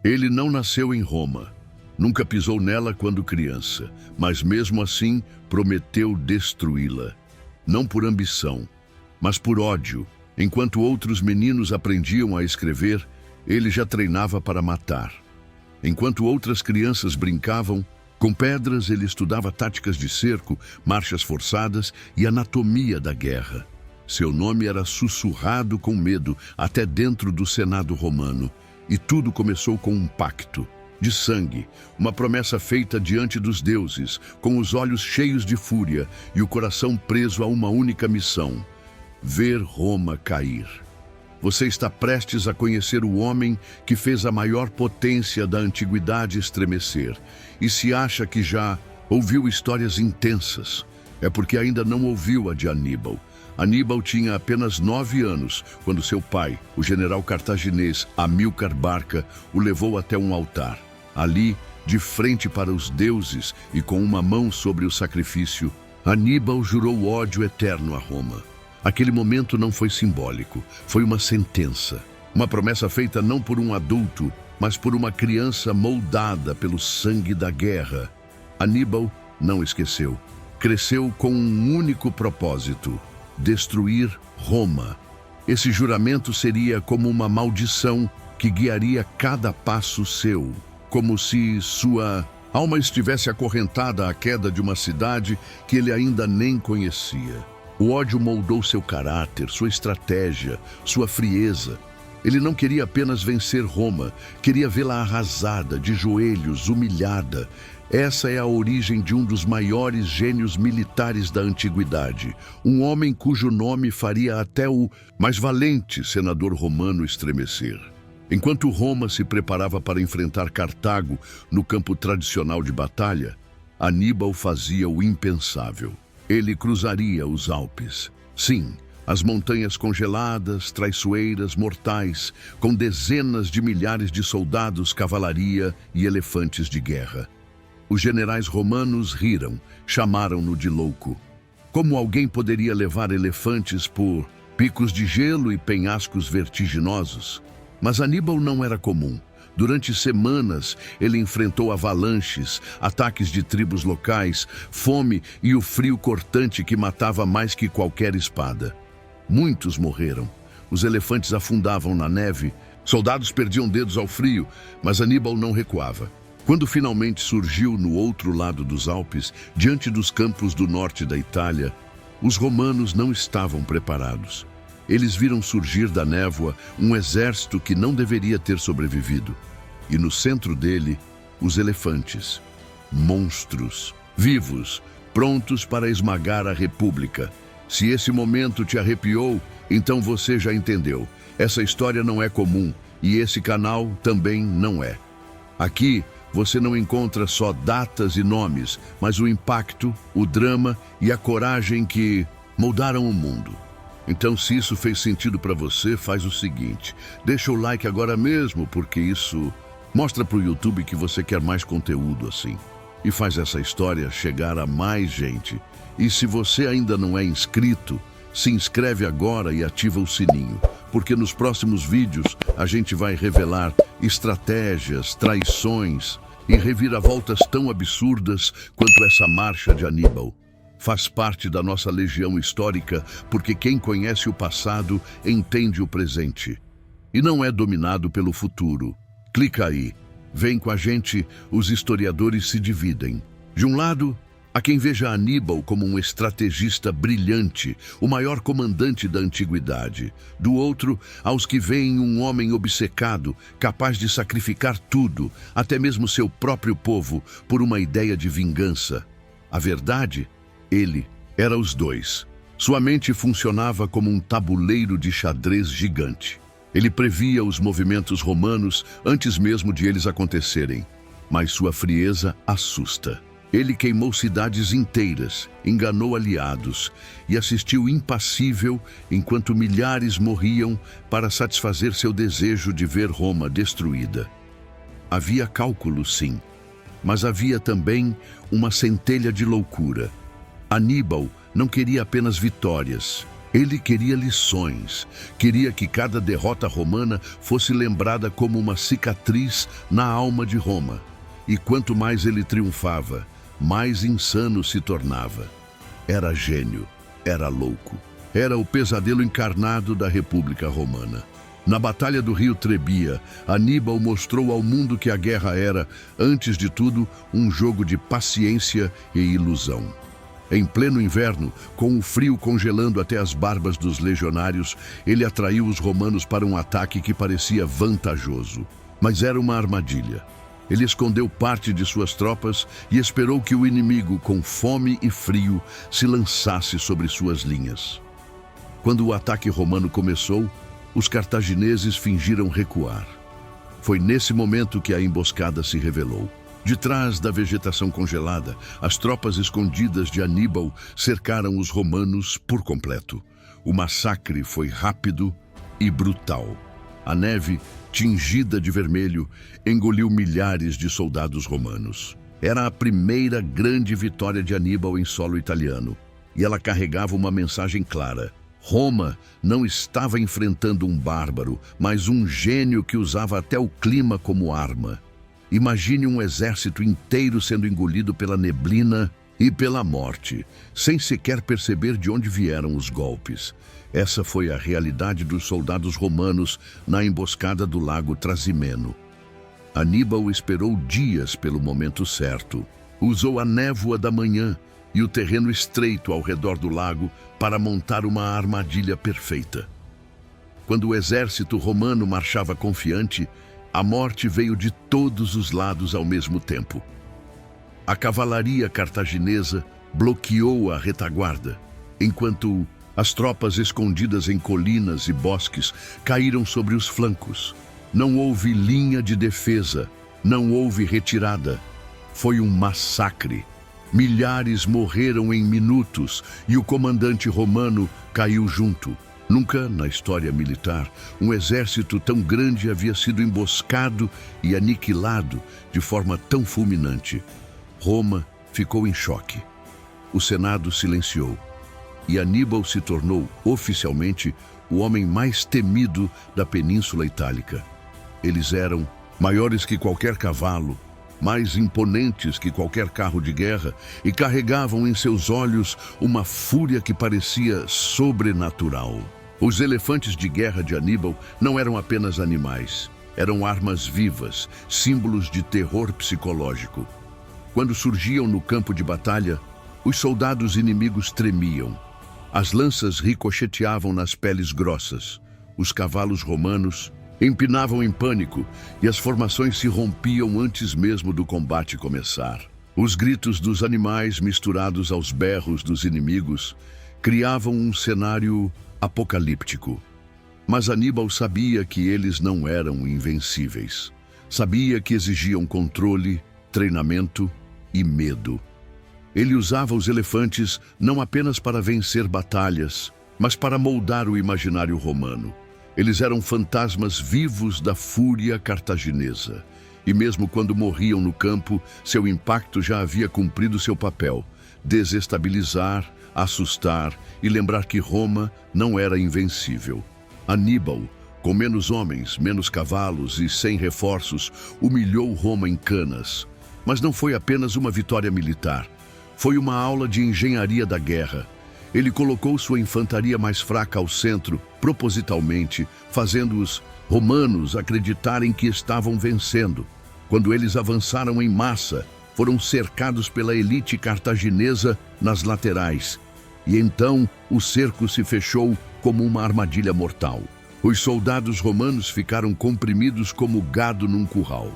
Ele não nasceu em Roma, nunca pisou nela quando criança, mas mesmo assim prometeu destruí-la. Não por ambição, mas por ódio. Enquanto outros meninos aprendiam a escrever, ele já treinava para matar. Enquanto outras crianças brincavam com pedras, ele estudava táticas de cerco, marchas forçadas e anatomia da guerra. Seu nome era sussurrado com medo até dentro do Senado romano. E tudo começou com um pacto de sangue, uma promessa feita diante dos deuses, com os olhos cheios de fúria e o coração preso a uma única missão: ver Roma cair. Você está prestes a conhecer o homem que fez a maior potência da antiguidade estremecer. E se acha que já ouviu histórias intensas, é porque ainda não ouviu a de Aníbal. Aníbal tinha apenas 9 anos quando seu pai, o general cartaginês Amílcar Barca, o levou até um altar. Ali, de frente para os deuses e com uma mão sobre o sacrifício, Aníbal jurou ódio eterno a Roma. Aquele momento não foi simbólico, foi uma sentença. Uma promessa feita não por um adulto, mas por uma criança moldada pelo sangue da guerra. Aníbal não esqueceu. Cresceu com um único propósito: destruir Roma. Esse juramento seria como uma maldição que guiaria cada passo seu, como se sua alma estivesse acorrentada à queda de uma cidade que ele ainda nem conhecia. O ódio moldou seu caráter, sua estratégia, sua frieza. Ele não queria apenas vencer Roma, queria vê-la arrasada, de joelhos, humilhada. Essa é a origem de um dos maiores gênios militares da antiguidade, um homem cujo nome faria até o mais valente senador romano estremecer. Enquanto Roma se preparava para enfrentar Cartago no campo tradicional de batalha, Aníbal fazia o impensável. Ele cruzaria os Alpes. Sim, as montanhas congeladas, traiçoeiras, mortais, com dezenas de milhares de soldados, cavalaria e elefantes de guerra. Os generais romanos riram, chamaram-no de louco. Como alguém poderia levar elefantes por picos de gelo e penhascos vertiginosos? Mas Aníbal não era comum. Durante semanas, ele enfrentou avalanches, ataques de tribos locais, fome e o frio cortante que matava mais que qualquer espada. Muitos morreram. Os elefantes afundavam na neve, soldados perdiam dedos ao frio, mas Aníbal não recuava. Quando finalmente surgiu no outro lado dos Alpes, diante dos campos do norte da Itália, os romanos não estavam preparados. Eles viram surgir da névoa um exército que não deveria ter sobrevivido. E no centro dele, os elefantes, monstros, vivos, prontos para esmagar a República. Se esse momento te arrepiou, então você já entendeu. Essa história não é comum e esse canal também não é. Aqui, você não encontra só datas e nomes, mas o impacto, o drama e a coragem que moldaram o mundo. Então, se isso fez sentido para você, faz o seguinte: deixa o like agora mesmo, porque isso mostra para o YouTube que você quer mais conteúdo assim. E faz essa história chegar a mais gente. E se você ainda não é inscrito, se inscreve agora e ativa o sininho, porque nos próximos vídeos a gente vai revelar estratégias, traições e reviravoltas tão absurdas quanto essa marcha de Aníbal. Faz parte da nossa legião histórica, porque quem conhece o passado entende o presente e não é dominado pelo futuro. Clica aí, vem com a gente. Os historiadores se dividem. De um lado, há quem veja Aníbal como um estrategista brilhante, o maior comandante da antiguidade. Do outro, aos que veem um homem obcecado, capaz de sacrificar tudo, até mesmo seu próprio povo, por uma ideia de vingança. A verdade? Ele era os dois. Sua mente funcionava como um tabuleiro de xadrez gigante. Ele previa os movimentos romanos antes mesmo de eles acontecerem. Mas sua frieza assusta. Ele queimou cidades inteiras, enganou aliados e assistiu impassível enquanto milhares morriam para satisfazer seu desejo de ver Roma destruída. Havia cálculo, sim, mas havia também uma centelha de loucura. Aníbal não queria apenas vitórias, Ele queria lições, queria que cada derrota romana fosse lembrada como uma cicatriz na alma de Roma. E quanto mais ele triunfava, mais insano se tornava. Era gênio, era louco, era o pesadelo encarnado da República Romana. Na Batalha do Rio Trebia, Aníbal mostrou ao mundo que a guerra era, antes de tudo, um jogo de paciência e ilusão. Em pleno inverno, com o frio congelando até as barbas dos legionários, ele atraiu os romanos para um ataque que parecia vantajoso. Mas era uma armadilha. Ele escondeu parte de suas tropas e esperou que o inimigo, com fome e frio, se lançasse sobre suas linhas. Quando o ataque romano começou, os cartagineses fingiram recuar. Foi nesse momento que a emboscada se revelou. De trás da vegetação congelada, as tropas escondidas de Aníbal cercaram os romanos por completo. O massacre foi rápido e brutal. A neve, tingida de vermelho, engoliu milhares de soldados romanos. Era a primeira grande vitória de Aníbal em solo italiano, e ela carregava uma mensagem clara. Roma não estava enfrentando um bárbaro, mas um gênio que usava até o clima como arma. Imagine um exército inteiro sendo engolido pela neblina e pela morte, sem sequer perceber de onde vieram os golpes. Essa foi a realidade dos soldados romanos na emboscada do lago Trasimeno. Aníbal esperou dias pelo momento certo. Usou a névoa da manhã e o terreno estreito ao redor do lago para montar uma armadilha perfeita. Quando o exército romano marchava confiante, a morte veio de todos os lados ao mesmo tempo. A cavalaria cartaginesa bloqueou a retaguarda, enquanto as tropas escondidas em colinas e bosques caíram sobre os flancos. Não houve linha de defesa, não houve retirada. Foi um massacre. Milhares morreram em minutos e o comandante romano caiu junto. Nunca, na história militar, um exército tão grande havia sido emboscado e aniquilado de forma tão fulminante. Roma ficou em choque. O Senado silenciou. E Aníbal se tornou, oficialmente, o homem mais temido da Península Itálica. Eles eram maiores que qualquer cavalo, mais imponentes que qualquer carro de guerra e carregavam em seus olhos uma fúria que parecia sobrenatural. Os elefantes de guerra de Aníbal não eram apenas animais, eram armas vivas, símbolos de terror psicológico. Quando surgiam no campo de batalha, os soldados inimigos tremiam. As lanças ricocheteavam nas peles grossas. Os cavalos romanos empinavam em pânico e as formações se rompiam antes mesmo do combate começar. Os gritos dos animais misturados aos berros dos inimigos criavam um cenário apocalíptico. Mas Aníbal sabia que eles não eram invencíveis. Sabia que exigiam controle, treinamento e medo. Ele usava os elefantes não apenas para vencer batalhas, mas para moldar o imaginário romano. Eles eram fantasmas vivos da fúria cartaginesa. E mesmo quando morriam no campo, seu impacto já havia cumprido seu papel: desestabilizar, assustar e lembrar que Roma não era invencível. Aníbal, com menos homens, menos cavalos e sem reforços, humilhou Roma em Canas. Mas não foi apenas uma vitória militar. Foi uma aula de engenharia da guerra. Ele colocou sua infantaria mais fraca ao centro, propositalmente, fazendo os romanos acreditarem que estavam vencendo. Quando eles avançaram em massa, foram cercados pela elite cartaginesa nas laterais. E então o cerco se fechou como uma armadilha mortal. Os soldados romanos ficaram comprimidos como gado num curral.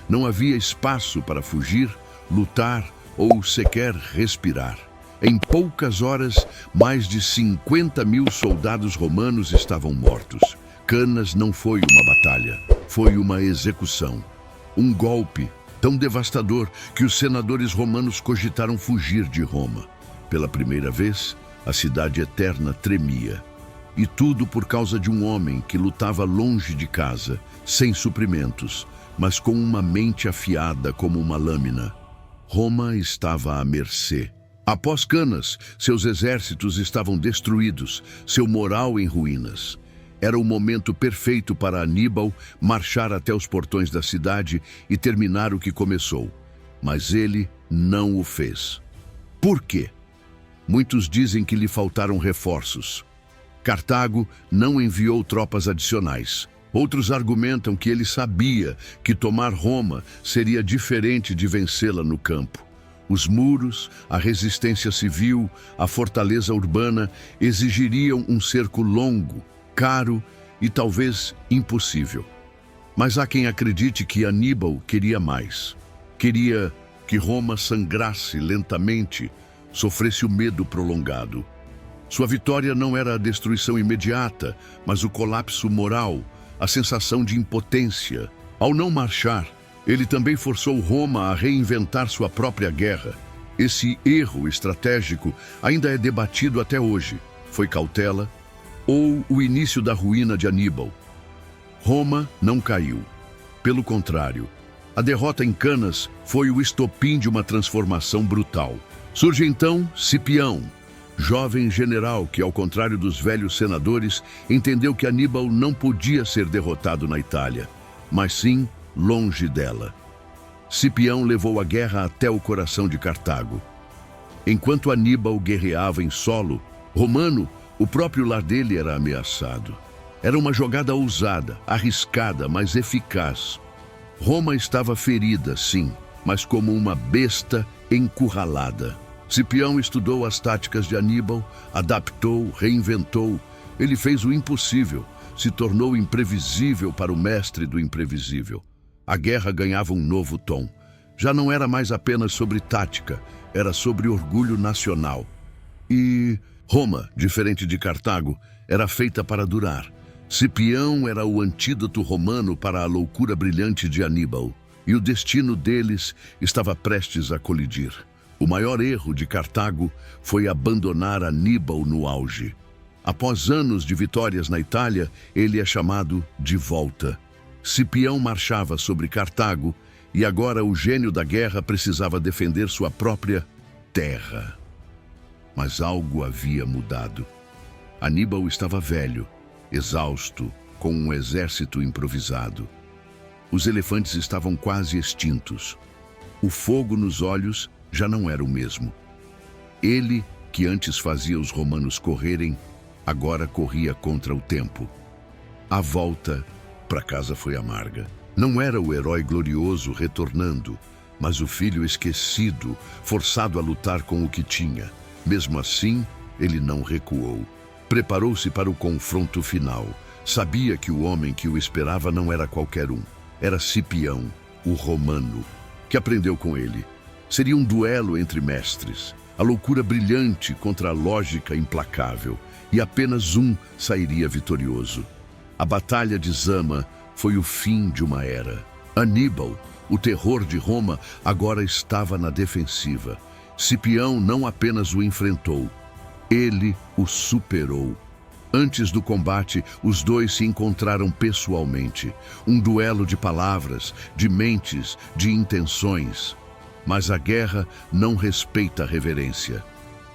Não havia espaço para fugir, lutar ou sequer respirar. Em poucas horas, mais de 50.000 soldados romanos estavam mortos. Canas não foi uma batalha, foi uma execução. Um golpe tão devastador que os senadores romanos cogitaram fugir de Roma. Pela primeira vez, a cidade eterna tremia. E tudo por causa de um homem que lutava longe de casa, sem suprimentos, mas com uma mente afiada como uma lâmina. Roma estava à mercê. Após Canas, seus exércitos estavam destruídos, seu moral em ruínas. Era o momento perfeito para Aníbal marchar até os portões da cidade e terminar o que começou. Mas ele não o fez. Por quê? Muitos dizem que lhe faltaram reforços. Cartago não enviou tropas adicionais. Outros argumentam que ele sabia que tomar Roma seria diferente de vencê-la no campo. Os muros, a resistência civil, a fortaleza urbana exigiriam um cerco longo, caro e talvez impossível. Mas há quem acredite que Aníbal queria mais. Queria que Roma sangrasse lentamente, sofresse o medo prolongado. Sua vitória não era a destruição imediata, mas o colapso moral, a sensação de impotência. Ao não marchar, ele também forçou Roma a reinventar sua própria guerra. Esse erro estratégico ainda é debatido até hoje. Foi cautela ou o início da ruína de Aníbal? Roma não caiu. Pelo contrário, a derrota em Canas foi o estopim de uma transformação brutal. Surge então Cipião, jovem general que, ao contrário dos velhos senadores, entendeu que Aníbal não podia ser derrotado na Itália, mas sim longe dela. Cipião levou a guerra até o coração de Cartago. Enquanto Aníbal guerreava em solo romano, o próprio lar dele era ameaçado. Era uma jogada ousada, arriscada, mas eficaz. Roma estava ferida, sim, mas como uma besta encurralada. Cipião estudou as táticas de Aníbal, adaptou, reinventou. Ele fez o impossível, se tornou imprevisível para o mestre do imprevisível. A guerra ganhava um novo tom. Já não era mais apenas sobre tática, era sobre orgulho nacional. E Roma, diferente de Cartago, era feita para durar. Cipião era o antídoto romano para a loucura brilhante de Aníbal, e o destino deles estava prestes a colidir. O maior erro de Cartago foi abandonar Aníbal no auge. Após anos de vitórias na Itália, ele é chamado de volta. Cipião marchava sobre Cartago e agora o gênio da guerra precisava defender sua própria terra. Mas algo havia mudado. Aníbal estava velho, exausto, com um exército improvisado. Os elefantes estavam quase extintos. O fogo nos olhos já não era o mesmo. Ele, que antes fazia os romanos correrem, agora corria contra o tempo. A volta para casa foi amarga. Não era o herói glorioso retornando, mas o filho esquecido, forçado a lutar com o que tinha. Mesmo assim, ele não recuou. Preparou-se para o confronto final. Sabia que o homem que o esperava não era qualquer um. Era Cipião, o romano, que aprendeu com ele. Seria um duelo entre mestres, a loucura brilhante contra a lógica implacável, e apenas um sairia vitorioso. A Batalha de Zama foi o fim de uma era. Aníbal, o terror de Roma, agora estava na defensiva. Cipião não apenas o enfrentou, ele o superou. Antes do combate, os dois se encontraram pessoalmente. Um duelo de palavras, de mentes, de intenções. Mas a guerra não respeita a reverência.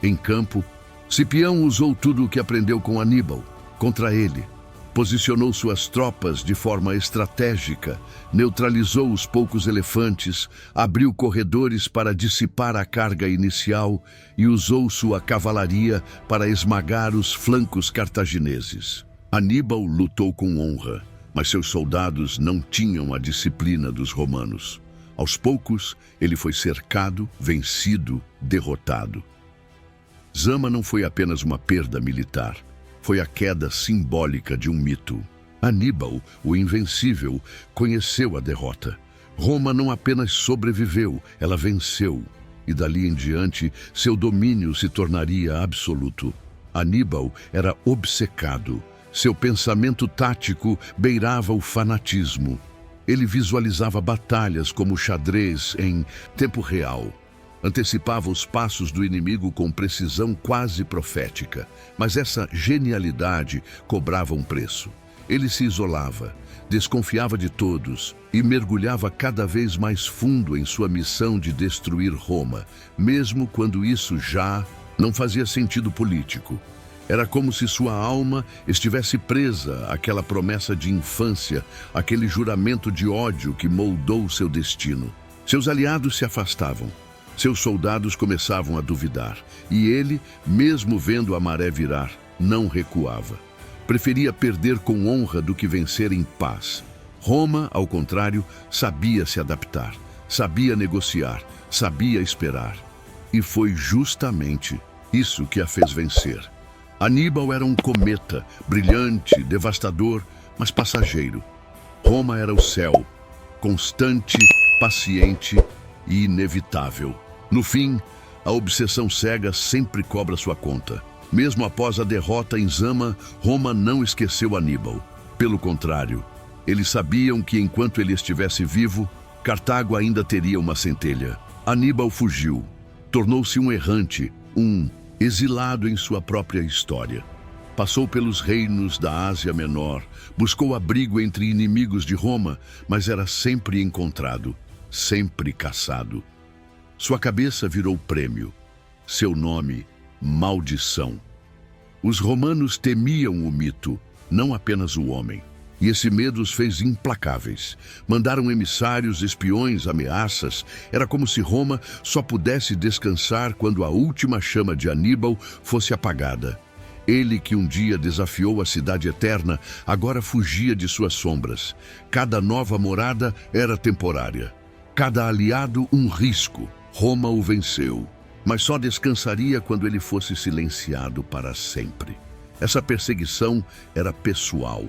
Em campo, Cipião usou tudo o que aprendeu com Aníbal contra ele. Posicionou suas tropas de forma estratégica, neutralizou os poucos elefantes, abriu corredores para dissipar a carga inicial e usou sua cavalaria para esmagar os flancos cartagineses. Aníbal lutou com honra, mas seus soldados não tinham a disciplina dos romanos. Aos poucos, ele foi cercado, vencido, derrotado. Zama não foi apenas uma perda militar. Foi a queda simbólica de um mito. Aníbal, o invencível, conheceu a derrota. Roma não apenas sobreviveu, ela venceu. E dali em diante, seu domínio se tornaria absoluto. Aníbal era obcecado. Seu pensamento tático beirava o fanatismo. Ele visualizava batalhas como xadrez em tempo real. Antecipava os passos do inimigo com precisão quase profética. Mas essa genialidade cobrava um preço. Ele se isolava, desconfiava de todos e mergulhava cada vez mais fundo em sua missão de destruir Roma, mesmo quando isso já não fazia sentido político. Era como se sua alma estivesse presa àquela promessa de infância, aquele juramento de ódio que moldou seu destino. Seus aliados se afastavam. Seus soldados começavam a duvidar. E ele, mesmo vendo a maré virar, não recuava. Preferia perder com honra do que vencer em paz. Roma, ao contrário, sabia se adaptar, sabia negociar, sabia esperar. E foi justamente isso que a fez vencer. Aníbal era um cometa, brilhante, devastador, mas passageiro. Roma era o céu, constante, paciente e inevitável. No fim, a obsessão cega sempre cobra sua conta. Mesmo após a derrota em Zama, Roma não esqueceu Aníbal. Pelo contrário, eles sabiam que enquanto ele estivesse vivo, Cartago ainda teria uma centelha. Aníbal fugiu, tornou-se um errante, um exilado em sua própria história. Passou pelos reinos da Ásia Menor, buscou abrigo entre inimigos de Roma, mas era sempre encontrado, sempre caçado. Sua cabeça virou prêmio, seu nome, maldição. Os romanos temiam o mito, não apenas o homem. E esse medo os fez implacáveis. Mandaram emissários, espiões, ameaças. Era como se Roma só pudesse descansar quando a última chama de Aníbal fosse apagada. Ele que um dia desafiou a cidade eterna, agora fugia de suas sombras. Cada nova morada era temporária. Cada aliado um risco. Roma o venceu, mas só descansaria quando ele fosse silenciado para sempre. Essa perseguição era pessoal,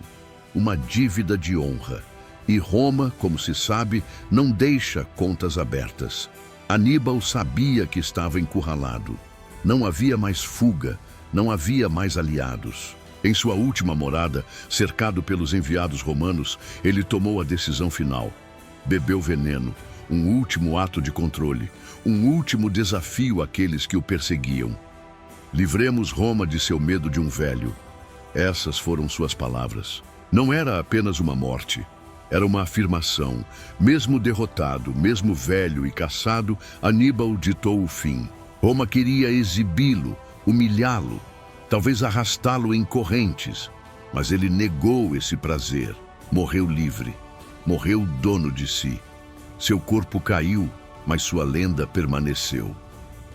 uma dívida de honra. E Roma, como se sabe, não deixa contas abertas. Aníbal sabia que estava encurralado. Não havia mais fuga, não havia mais aliados. Em sua última morada, cercado pelos enviados romanos, ele tomou a decisão final. Bebeu veneno, um último ato de controle, um último desafio àqueles que o perseguiam. Livremos Roma de seu medo de um velho. Essas foram suas palavras. Não era apenas uma morte, era uma afirmação. Mesmo derrotado, mesmo velho e caçado, Aníbal ditou o fim. Roma queria exibi-lo, humilhá-lo, talvez arrastá-lo em correntes, mas ele negou esse prazer. Morreu livre, morreu dono de si. Seu corpo caiu, mas sua lenda permaneceu.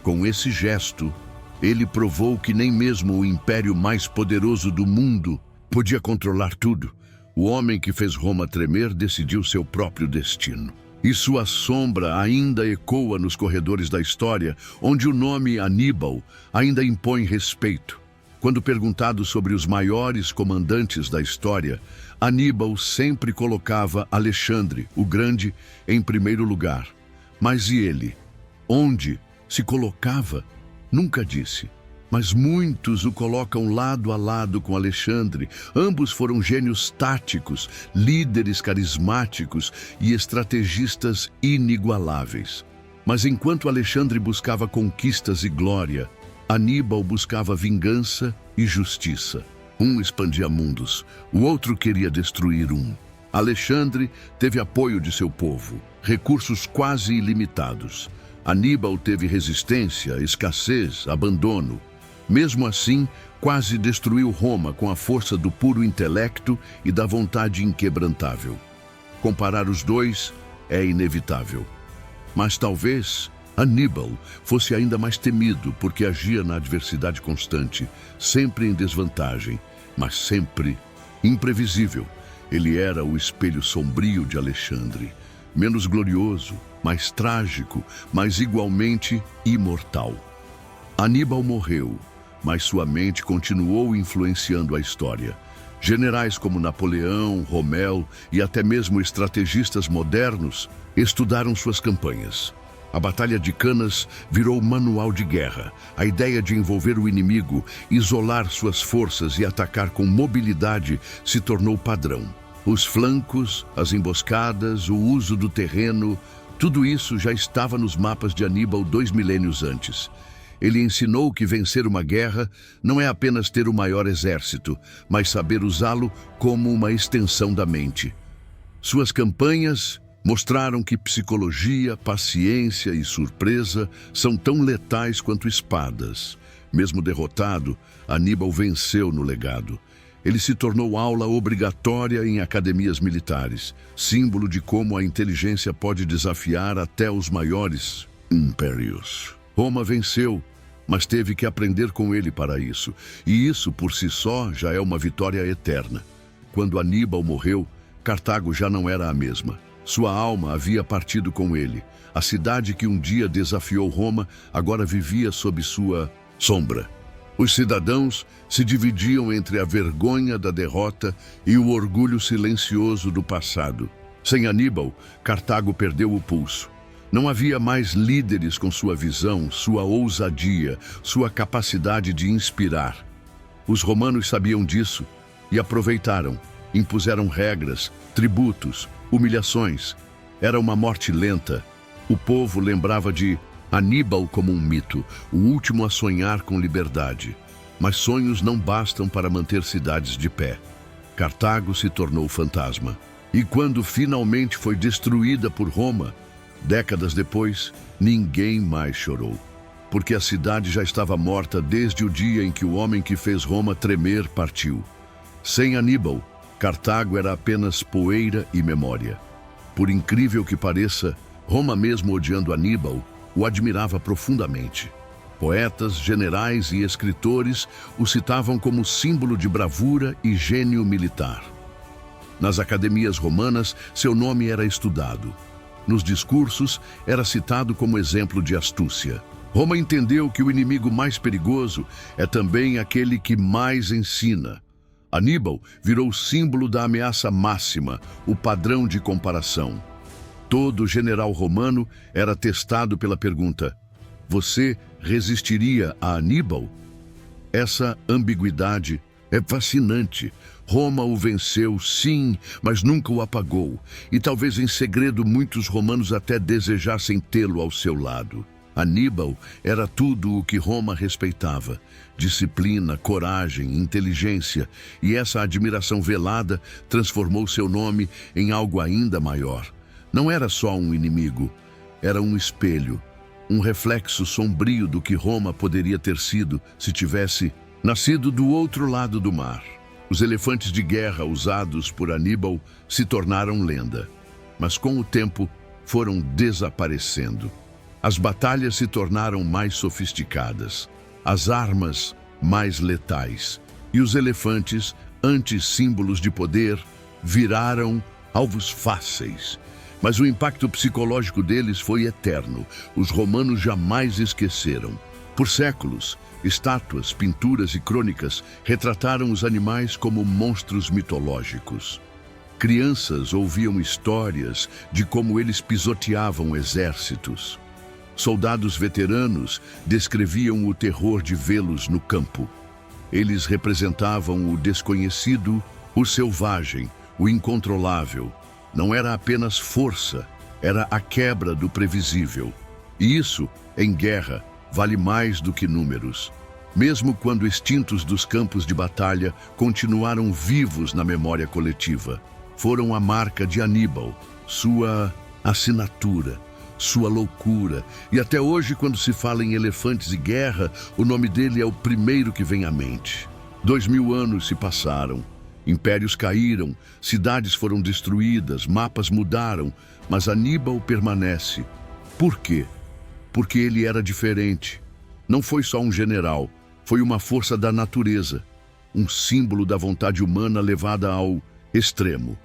Com esse gesto, ele provou que nem mesmo o império mais poderoso do mundo podia controlar tudo. O homem que fez Roma tremer decidiu seu próprio destino. E sua sombra ainda ecoa nos corredores da história, onde o nome Aníbal ainda impõe respeito. Quando perguntado sobre os maiores comandantes da história, Aníbal sempre colocava Alexandre, o Grande, em primeiro lugar. Mas e ele? Onde se colocava? Nunca disse. Mas muitos o colocam lado a lado com Alexandre. Ambos foram gênios táticos, líderes carismáticos e estrategistas inigualáveis. Mas enquanto Alexandre buscava conquistas e glória, Aníbal buscava vingança e justiça. Um expandia mundos, o outro queria destruir um. Alexandre teve apoio de seu povo, recursos quase ilimitados. Aníbal teve resistência, escassez, abandono. Mesmo assim, quase destruiu Roma com a força do puro intelecto e da vontade inquebrantável. Comparar os dois é inevitável. Mas talvez Aníbal fosse ainda mais temido porque agia na adversidade constante, sempre em desvantagem, mas sempre imprevisível. Ele era o espelho sombrio de Alexandre, menos glorioso, mais trágico, mas igualmente imortal. Aníbal morreu, mas sua mente continuou influenciando a história. Generais como Napoleão, Rommel e até mesmo estrategistas modernos estudaram suas campanhas. A Batalha de Canas virou manual de guerra. A ideia de envolver o inimigo, isolar suas forças e atacar com mobilidade se tornou padrão. Os flancos, as emboscadas, o uso do terreno, tudo isso já estava nos mapas de Aníbal 2 milênios antes. Ele ensinou que vencer uma guerra não é apenas ter o maior exército, mas saber usá-lo como uma extensão da mente. Suas campanhas mostraram que psicologia, paciência e surpresa são tão letais quanto espadas. Mesmo derrotado, Aníbal venceu no legado. Ele se tornou aula obrigatória em academias militares, símbolo de como a inteligência pode desafiar até os maiores impérios. Roma venceu, mas teve que aprender com ele para isso. E isso, por si só, já é uma vitória eterna. Quando Aníbal morreu, Cartago já não era a mesma. Sua alma havia partido com ele. A cidade que um dia desafiou Roma agora vivia sob sua sombra. Os cidadãos se dividiam entre a vergonha da derrota e o orgulho silencioso do passado. Sem Aníbal, Cartago perdeu o pulso. Não havia mais líderes com sua visão, sua ousadia, sua capacidade de inspirar. Os romanos sabiam disso e aproveitaram. Impuseram regras, tributos, humilhações. Era uma morte lenta. O povo lembrava de Aníbal como um mito, o último a sonhar com liberdade. Mas sonhos não bastam para manter cidades de pé. Cartago se tornou fantasma. E quando finalmente foi destruída por Roma, décadas depois, ninguém mais chorou. Porque a cidade já estava morta desde o dia em que o homem que fez Roma tremer partiu. Sem Aníbal, Cartago era apenas poeira e memória. Por incrível que pareça, Roma, mesmo odiando Aníbal, o admirava profundamente. Poetas, generais e escritores o citavam como símbolo de bravura e gênio militar. Nas academias romanas, seu nome era estudado. Nos discursos, era citado como exemplo de astúcia. Roma entendeu que o inimigo mais perigoso é também aquele que mais ensina. Aníbal virou símbolo da ameaça máxima, o padrão de comparação. Todo general romano era testado pela pergunta: você resistiria a Aníbal? Essa ambiguidade é fascinante. Roma o venceu, sim, mas nunca o apagou. E talvez em segredo muitos romanos até desejassem tê-lo ao seu lado. Aníbal era tudo o que Roma respeitava: disciplina, coragem, inteligência, e essa admiração velada transformou seu nome em algo ainda maior. Não era só um inimigo, era um espelho, um reflexo sombrio do que Roma poderia ter sido se tivesse nascido do outro lado do mar. Os elefantes de guerra usados por Aníbal se tornaram lenda, mas com o tempo foram desaparecendo. As batalhas se tornaram mais sofisticadas, as armas mais letais, e os elefantes, antes símbolos de poder, viraram alvos fáceis. Mas o impacto psicológico deles foi eterno. Os romanos jamais esqueceram. Por séculos, estátuas, pinturas e crônicas retrataram os animais como monstros mitológicos. Crianças ouviam histórias de como eles pisoteavam exércitos. Soldados veteranos descreviam o terror de vê-los no campo. Eles representavam o desconhecido, o selvagem, o incontrolável. Não era apenas força, era a quebra do previsível. E isso, em guerra, vale mais do que números. Mesmo quando extintos dos campos de batalha, continuaram vivos na memória coletiva. Foram a marca de Aníbal, sua assinatura, sua loucura. E até hoje, quando se fala em elefantes e guerra, o nome dele é o primeiro que vem à mente. 2000 anos se passaram. Impérios caíram, cidades foram destruídas, mapas mudaram, mas Aníbal permanece. Por quê? Porque ele era diferente. Não foi só um general, foi uma força da natureza, um símbolo da vontade humana levada ao extremo.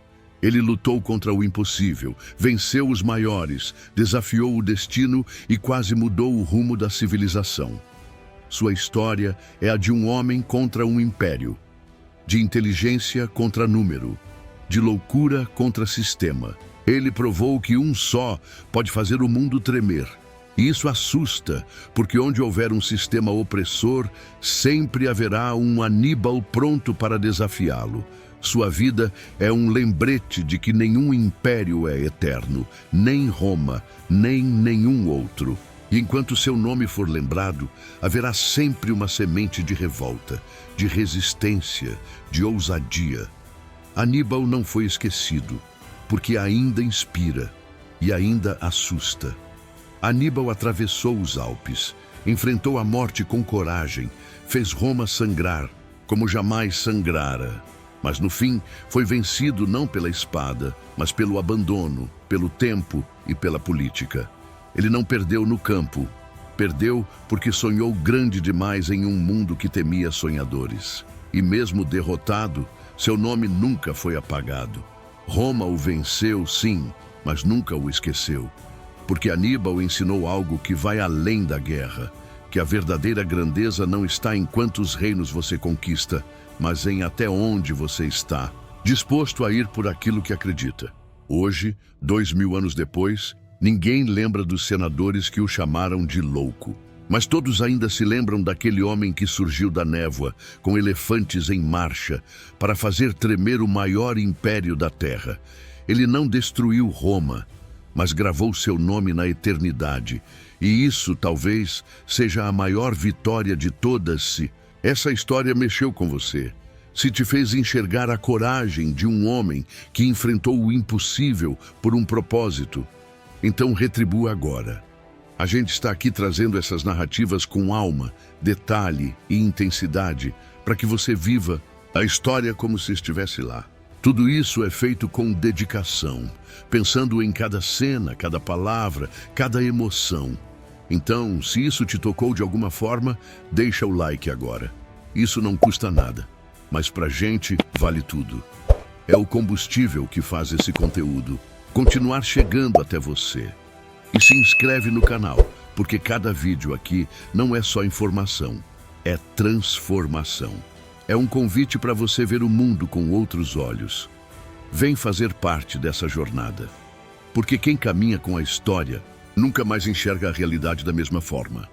Ele lutou contra o impossível, venceu os maiores, desafiou o destino e quase mudou o rumo da civilização. Sua história é a de um homem contra um império, de inteligência contra número, de loucura contra sistema. Ele provou que um só pode fazer o mundo tremer. E isso assusta, porque onde houver um sistema opressor, sempre haverá um Aníbal pronto para desafiá-lo. Sua vida é um lembrete de que nenhum império é eterno, nem Roma, nem nenhum outro. E enquanto seu nome for lembrado, haverá sempre uma semente de revolta, de resistência, de ousadia. Aníbal não foi esquecido. porque ainda inspira e ainda assusta. Aníbal atravessou os Alpes, enfrentou a morte com coragem, fez Roma sangrar como jamais sangrara. Mas no fim foi vencido não pela espada, mas pelo abandono, pelo tempo e pela política. Ele não perdeu no campo, perdeu porque sonhou grande demais em um mundo que temia sonhadores. E mesmo derrotado, seu nome nunca foi apagado. Roma o venceu, sim, mas nunca o esqueceu. Porque Aníbal ensinou algo que vai além da guerra, que a verdadeira grandeza não está em quantos reinos você conquista, mas em até onde você está, disposto a ir por aquilo que acredita. Hoje, 2000 anos depois, ninguém lembra dos senadores que o chamaram de louco. Mas todos ainda se lembram daquele homem que surgiu da névoa, com elefantes em marcha, para fazer tremer o maior império da terra. Ele não destruiu Roma, mas gravou seu nome na eternidade. E isso, talvez, seja a maior vitória de todas se essa história mexeu com você. Se te fez enxergar a coragem de um homem que enfrentou o impossível por um propósito, então retribua agora. A gente está aqui trazendo essas narrativas com alma, detalhe e intensidade para que você viva a história como se estivesse lá. Tudo isso é feito com dedicação, pensando em cada cena, cada palavra, cada emoção. Então, se isso te tocou de alguma forma, deixa o like agora. Isso não custa nada, mas pra gente vale tudo. É o combustível que faz esse conteúdo continuar chegando até você. E se inscreve no canal, porque cada vídeo aqui não é só informação, é transformação. É um convite para você ver o mundo com outros olhos. Vem fazer parte dessa jornada. Porque quem caminha com a história nunca mais enxerga a realidade da mesma forma.